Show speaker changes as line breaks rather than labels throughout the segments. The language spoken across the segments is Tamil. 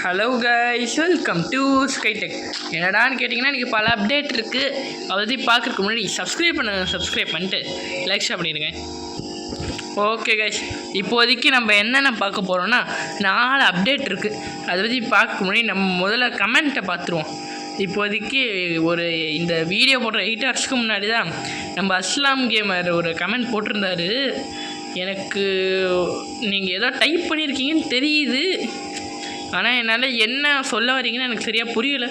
Hello guys, welcome to Skytech. என்னடான்னு கேட்டிங்கன்னா இன்றைக்கி பல அப்டேட் இருக்குது. அதை பற்றி பார்க்குறதுக்கு முன்னாடி சப்ஸ்கிரைப் பண்ணிட்டு லைக் பண்ணிடுங்க. ஓகே கைஸ், இப்போதைக்கு நம்ம என்னென்ன பார்க்க போகிறோன்னா 4 அப்டேட் இருக்குது. அதை பற்றி பார்க்க முன்னாடி நம்ம முதல்ல கமெண்ட்டை பார்த்துருவோம். இப்போதைக்கு இந்த வீடியோ போடுற 8 ஹவர்ஸ்க்கு முன்னாடி தான் நம்ம அஸ்லாம் கேமர் ஒரு கமெண்ட் போட்டிருந்தாரு. எனக்கு நீங்கள் ஏதோ டைப் பண்ணியிருக்கீங்கன்னு தெரியுது, ஆனால் என்னால் என்ன சொல்ல வரீங்கன்னு எனக்கு சரியாக புரியலை.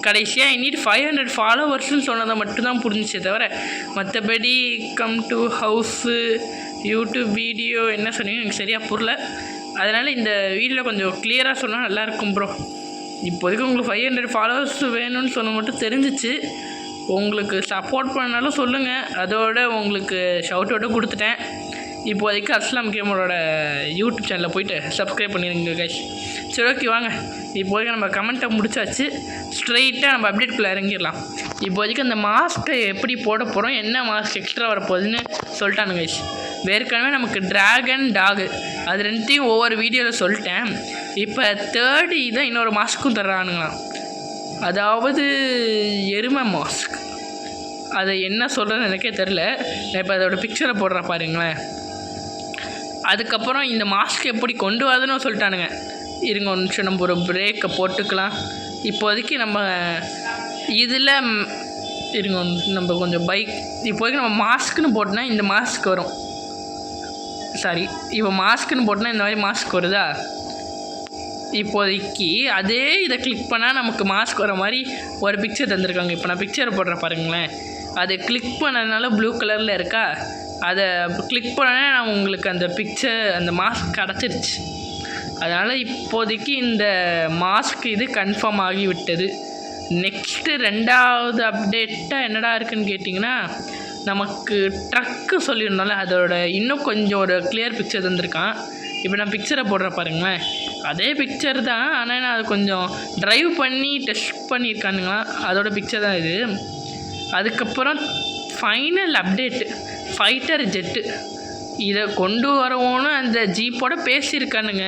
கடைசியாக இன்னிட்டு 500 ஃபாலோவர்ஸ்ன்னு சொன்னதை மட்டும்தான் புரிஞ்சிச்சே தவிர மற்றபடி come to house YouTube video என்ன சொன்னீங்க எனக்கு சரியாக புரியல. அதனால் இந்த வீடியோவில் கொஞ்சம் கிளியராக சொன்னால் நல்லாயிருக்கும் ப்ரோ. இப்போதைக்கு உங்களுக்கு 500 ஃபாலோவர்ஸ் வேணும்னு சொன்ன மட்டும் தெரிஞ்சிச்சு. உங்களுக்கு சப்போர்ட் பண்ணாலும் சொல்லுங்கள், அதோட உங்களுக்கு ஷவுட் அவுட்டும் கொடுத்துட்டேன். இப்போதைக்கு அஸ்லாம் கேமரோட யூடியூப் சேனலில் போய்ட்டு சப்ஸ்கிரைப் பண்ணிடுங்க கைஸ். சரி, ஓகே, வாங்க இப்போதைக்கு நம்ம கமெண்ட்டை முடிச்சாச்சு. ஸ்ட்ரைட்டாக நம்ம அப்டேட்குள்ளே இறங்கிடலாம். இப்போதைக்கு அந்த மாஸ்க்கை எப்படி போட போகிறோம், என்ன மாஸ்க் எக்ஸ்ட்ரா வரப்போகுதுன்னு சொல்லிட்டானுங்க கைஸ். ஏற்கனவே நமக்கு ட்ராகன் டாகு அது ரெண்டையும் ஒவ்வொரு வீடியோவில் சொல்லிட்டேன். இப்போ 3rd இதான் இன்னொரு மாஸ்க்கும் தர்றானுங்களாம், அதாவது எருமை மாஸ்க். அதை என்ன சொல்கிறேன்னு எனக்கே தெரில. நான் இப்போ அதோட பிக்சரை போடுற பாருங்களேன். அதுக்கப்புறம் இந்த மாஸ்க் எப்படி கொண்டு வரதுன்னு சொல்லிட்டானுங்க. இருங்க ஒரு நிமிஷம், நம்ம ஒரு பிரேக்கை போட்டுக்கலாம். இப்போதைக்கு நம்ம இதில் இருங்க, நம்ம கொஞ்சம் இப்போதைக்கு நம்ம மாஸ்க்குன்னு போட்டோன்னா இந்த மாஸ்க் வரும். சாரி, இப்போ மாஸ்க்குன்னு போட்டோன்னா இந்த மாதிரி மாஸ்க் வருதா. இப்போதைக்கு அதே இதை கிளிக் பண்ணால் நமக்கு மாஸ்க் வர மாதிரி ஒரு பிக்சர் தந்திருக்காங்க. இப்போ நான் பிக்சரை போடுறேன் பாருங்களேன். அதை கிளிக் பண்ணதுனால ப்ளூ கலரில் இருக்கா, அதை கிளிக் பண்ணோன்னே நான் உங்களுக்கு அந்த பிக்சர் அந்த மாஸ்க் கிடச்சிருச்சு. அதனால் இப்போதைக்கு இந்த மாஸ்க் இது கன்ஃபார்ம் ஆகிவிட்டது. நெக்ஸ்ட்டு 2வது அப்டேட்டாக என்னடா இருக்குதுன்னு கேட்டிங்கன்னா, நமக்கு ட்ரக்கு சொல்லியிருந்தோம்ல, அதோட இன்னும் கொஞ்சம் ஒரு கிளியர் பிக்சர் தந்திருக்கான். இப்போ நான் பிக்சரை போடுறேன் பாருங்களேன். அதே பிக்சர் தான், ஆனால் நான் அது கொஞ்சம் ட்ரைவ் பண்ணி டெஸ்ட் பண்ணியிருக்கானுங்களா, அதோட பிக்சர் தான் இது. அதுக்கப்புறம் ஃபைனல் அப்டேட்டு ஃபைட்டர் ஜெட்டு, இதை கொண்டு வரவோன்னு அந்த ஜீப்போட பேசியிருக்கானுங்க.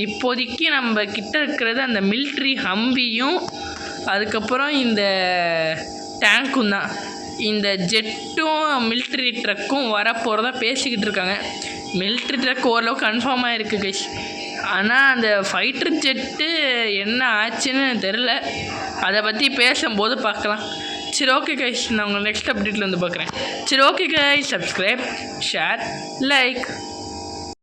இப்போதைக்கு நம்ம கிட்ட இருக்கிறது அந்த மிலிட்ரி ஹம்பியும் அதுக்கப்புறம் இந்த டேங்க்கும் தான். இந்த ஜெட்டும் மிலிட்ரி ட்ரக்கும் வரப்போகிறதா பேசிக்கிட்டு இருக்காங்க. மிலிட்ரி ட்ரக் ஓரளவுக்கு கன்ஃபார்ம் ஆகிருக்கு கைஸ், ஆனால் அந்த ஃபைட்டர் ஜெட்டு என்ன ஆச்சுன்னு தெரில. அதை பற்றி பேசும்போது பார்க்கலாம். சரி, ஓகே கைஸ், நான் உங்களை நெக்ஸ்ட் அப்டேட்டில் வந்து பார்க்குறேன். சரி, okay guys, subscribe, share, like.